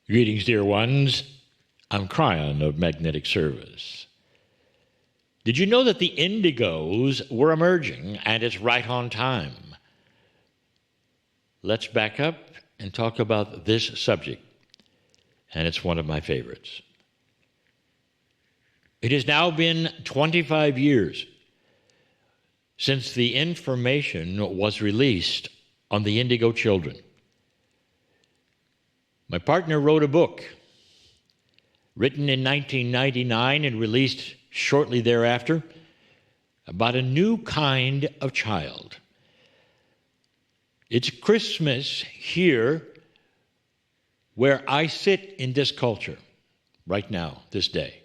Greetings, dear ones. I'm Kryon of Magnetic Service. Did you know that the Indigos were emerging, and it's right on time? Let's back up and talk about this subject, and it's one of my favorites. It has now been 25 years since the information was released on the Indigo children. My partner wrote a book, written in 1999 and released shortly thereafter, about a new kind of child. It's Christmas here where I sit in this culture right now, this day.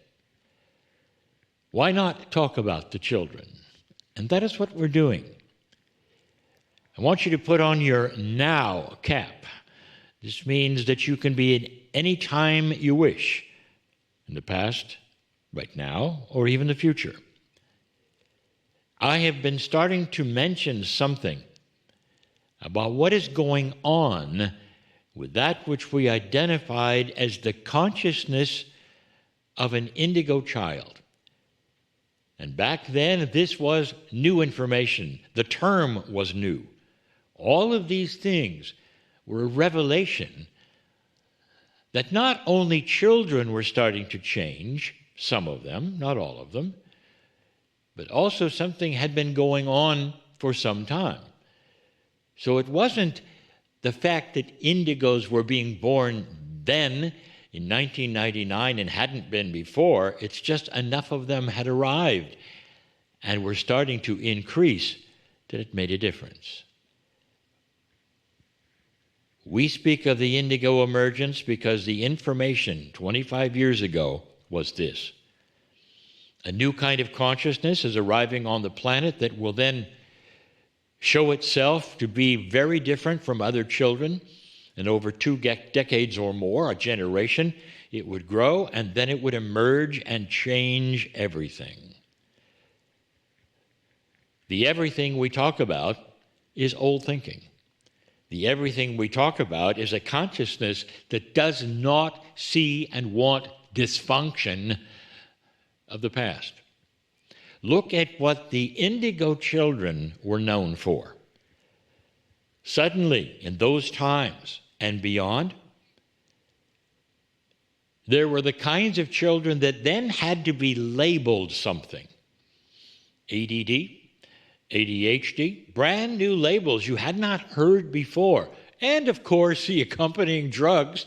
Why not talk about the children? And that is what we're doing. I want you to put on your now cap. This means that you can be at any time you wish, in the past, right now, or even the future. I have been starting to mention something about what is going on with that which we identified as the consciousness of an indigo child. And back then, this was new information. The term was new. All of these things were a revelation that not only children were starting to change, some of them, not all of them, but also something had been going on for some time. So it wasn't the fact that indigos were being born then in 1999 and hadn't been before. It's just enough of them had arrived and were starting to increase that it made a difference. We speak of the indigo emergence because the information 25 years ago was this. A new kind of consciousness is arriving on the planet that will then show itself to be very different from other children. And over 2 decades or more, a generation, it would grow and then it would emerge and change everything. The everything we talk about is old thinking. The everything we talk about is a consciousness that does not see and want dysfunction of the past. Look at what the indigo children were known for. Suddenly, in those times and beyond, there were the kinds of children that then had to be labeled something. ADD, ADHD, brand new labels you had not heard before. And of course, the accompanying drugs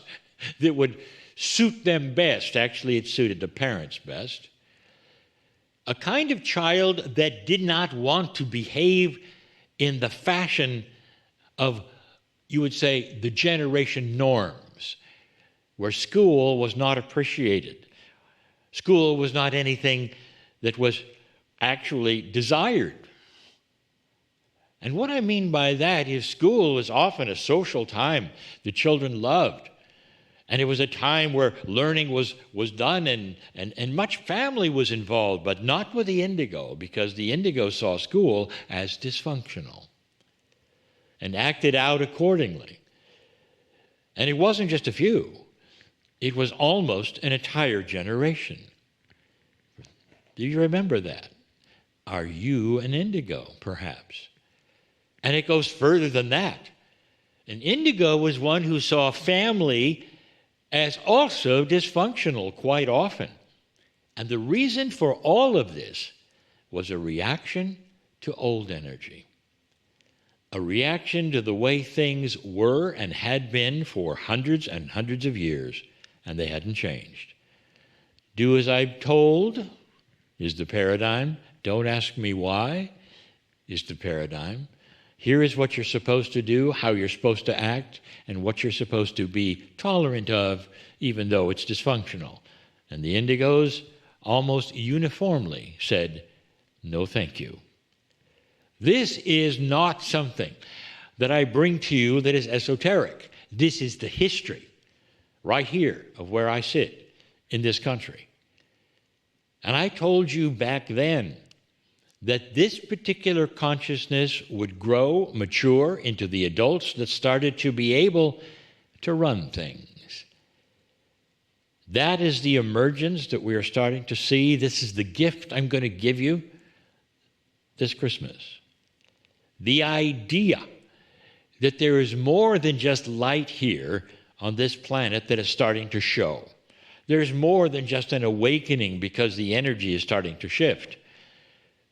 that would suit them best. Actually, it suited the parents best. A kind of child that did not want to behave in the fashion of, you would say, the generation norms, where school was not appreciated. School was not anything that was actually desired. And what I mean by that is school was often a social time the children loved. And it was a time where learning was done and much family was involved, but not with the indigo, because the indigo saw school as dysfunctional and acted out accordingly. And it wasn't just a few. It was almost an entire generation. Do you remember that? Are you an indigo, perhaps? And it goes further than that. An indigo was one who saw family as also dysfunctional quite often. And the reason for all of this was a reaction to old energy, a reaction to the way things were and had been for hundreds and hundreds of years, and they hadn't changed. Do as I'm told is the paradigm. Don't ask me why is the paradigm. Here is what you're supposed to do, how you're supposed to act, and what you're supposed to be tolerant of, even though it's dysfunctional. And the indigos almost uniformly said, no, thank you. This is not something that I bring to you that is esoteric. This is the history, right here, of where I sit in this country. And I told you back then that this particular consciousness would grow, mature into the adults that started to be able to run things. That is the emergence that we are starting to see. This is the gift I'm going to give you this Christmas. The idea that there is more than just light here on this planet that is starting to show. There's more than just an awakening because the energy is starting to shift.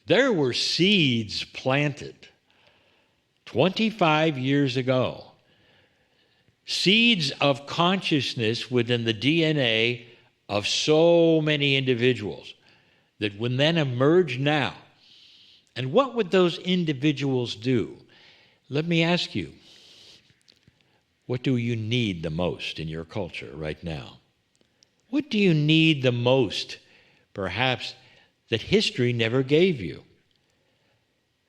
There were seeds planted 25 years ago. Seeds of consciousness within the DNA of so many individuals that would then emerge now. And what would those individuals do? Let me ask you, what do you need the most in your culture right now? What do you need the most, perhaps, that history never gave you?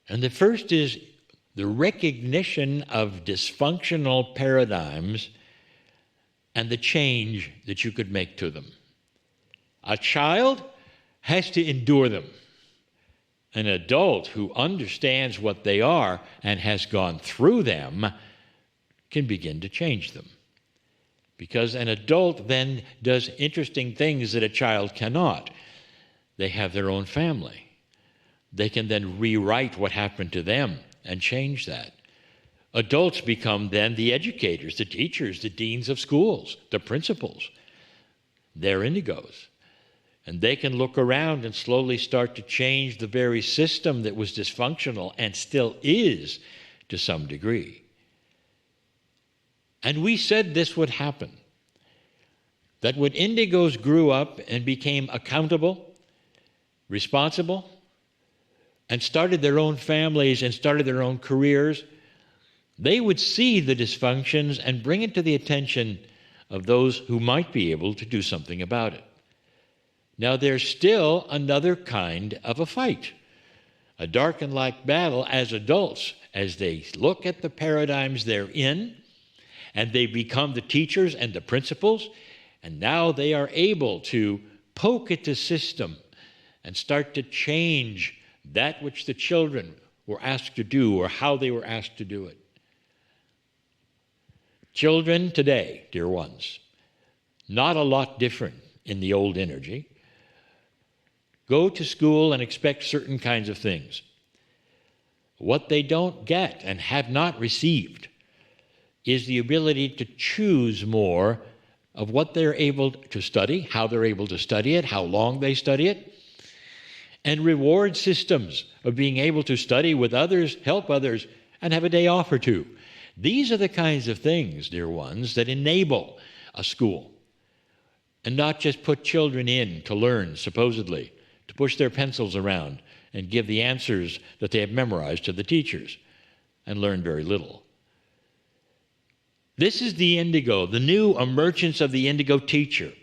And the first is the recognition of dysfunctional paradigms and the change that you could make to them. A child has to endure them. An adult who understands what they are and has gone through them can begin to change them. Because an adult then does interesting things that a child cannot. They have their own family. They can then rewrite what happened to them and change that. Adults become then the educators, the teachers, the deans of schools, the principals. They're Indigos. And they can look around and slowly start to change the very system that was dysfunctional and still is to some degree. And we said this would happen, that when Indigos grew up and became accountable, responsible, and started their own families and started their own careers, they would see the dysfunctions and bring it to the attention of those who might be able to do something about it. Now, there's still another kind of a fight, a dark and light battle as adults, as they look at the paradigms they're in, and they become the teachers and the principals, and now they are able to poke at the system and start to change that which the children were asked to do or how they were asked to do it. Children today, dear ones, not a lot different in the old energy, go to school and expect certain kinds of things. What they don't get and have not received is the ability to choose more of what they're able to study, how they're able to study it, how long they study it, and reward systems of being able to study with others, help others, and have a day off or two. These are the kinds of things, dear ones, that enable a school, and not just put children in to learn, supposedly, to push their pencils around and give the answers that they have memorized to the teachers and learn very little. This is the Indigo, the new emergence of the Indigo teacher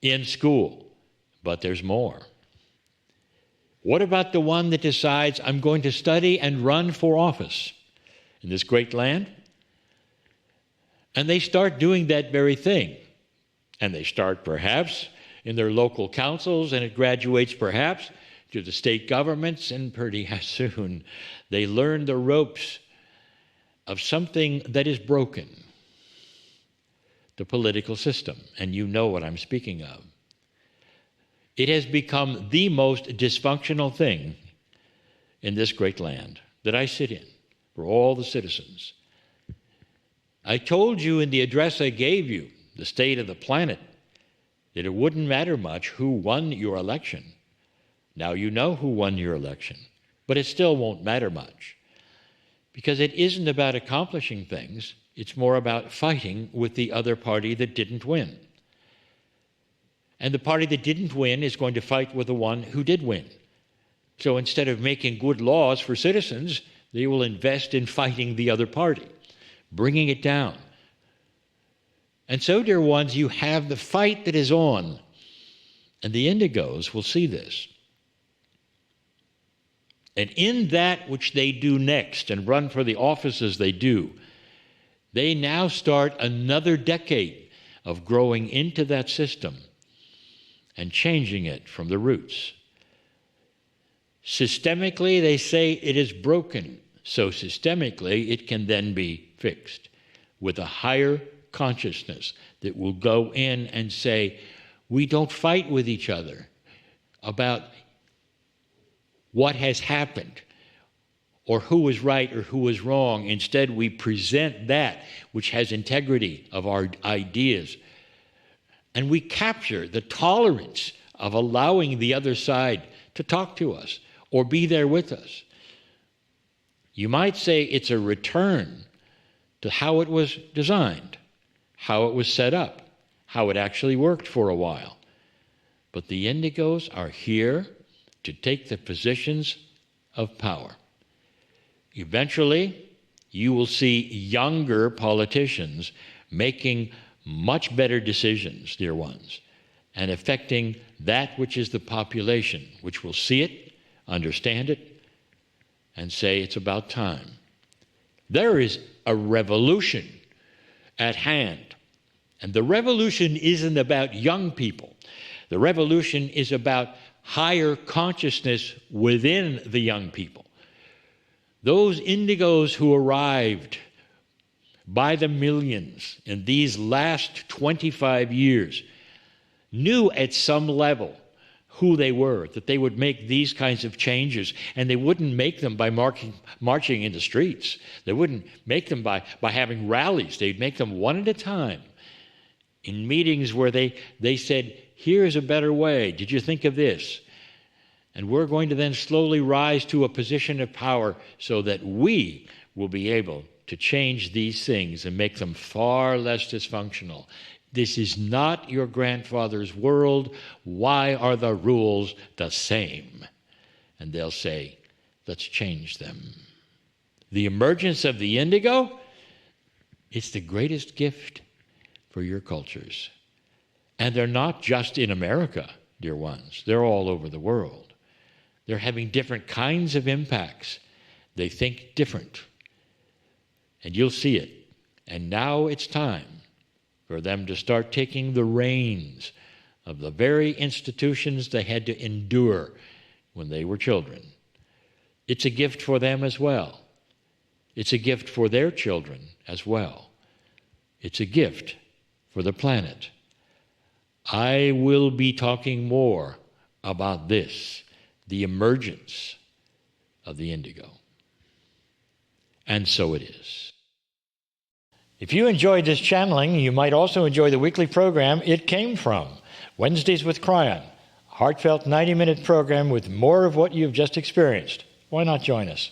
in school. But there's more. What about the one that decides, I'm going to study and run for office in this great land? And they start doing that very thing. And they start perhaps in their local councils, and it graduates perhaps to the state governments, and pretty soon they learn the ropes of something that is broken, the political system, and you know what I'm speaking of. It has become the most dysfunctional thing in this great land that I sit in for all the citizens. I told you in the address I gave you, the state of the planet, that it wouldn't matter much who won your election. Now you know who won your election, but it still won't matter much. Because it isn't about accomplishing things, it's more about fighting with the other party that didn't win. And the party that didn't win is going to fight with the one who did win. So instead of making good laws for citizens, they will invest in fighting the other party, bringing it down. And so, dear ones, you have the fight that is on, and the Indigos will see this. And in that which they do next and run for the offices they do, they now start another decade of growing into that system and changing it from the roots. Systemically, they say it is broken, so systemically it can then be fixed with a higher consciousness that will go in and say, we don't fight with each other about what has happened or who was right or who was wrong. Instead, we present that which has integrity of our ideas. And we capture the tolerance of allowing the other side to talk to us or be there with us. You might say it's a return to how it was designed, how it was set up, how it actually worked for a while. But the Indigos are here to take the positions of power. Eventually, you will see younger politicians making much better decisions, dear ones, and affecting that which is the population, which will see it, understand it, and say it's about time. There is a revolution at hand. And the revolution isn't about young people. The revolution is about higher consciousness within the young people. Those Indigos who arrived by the millions in these last 25 years knew at some level who they were, that they would make these kinds of changes, and they wouldn't make them by marching in the streets. They wouldn't make them by having rallies. They'd make them one at a time in meetings where they said, here's a better way. Did you think of this? And we're going to then slowly rise to a position of power so that we will be able to change these things and make them far less dysfunctional. This is not your grandfather's world. Why are the rules the same? And they'll say, let's change them. The emergence of the Indigo is the greatest gift for your cultures. And they're not just in America, dear ones. They're all over the world. They're having different kinds of impacts. They think different. And you'll see it. And now it's time for them to start taking the reins of the very institutions they had to endure when they were children. It's a gift for them as well. It's a gift for their children as well. It's a gift for the planet. I will be talking more about this, the emergence of the Indigo. And so it is. If you enjoyed this channeling, you might also enjoy the weekly program It Came From, Wednesdays with Kryon, a heartfelt 90-minute program with more of what you've just experienced. Why not join us?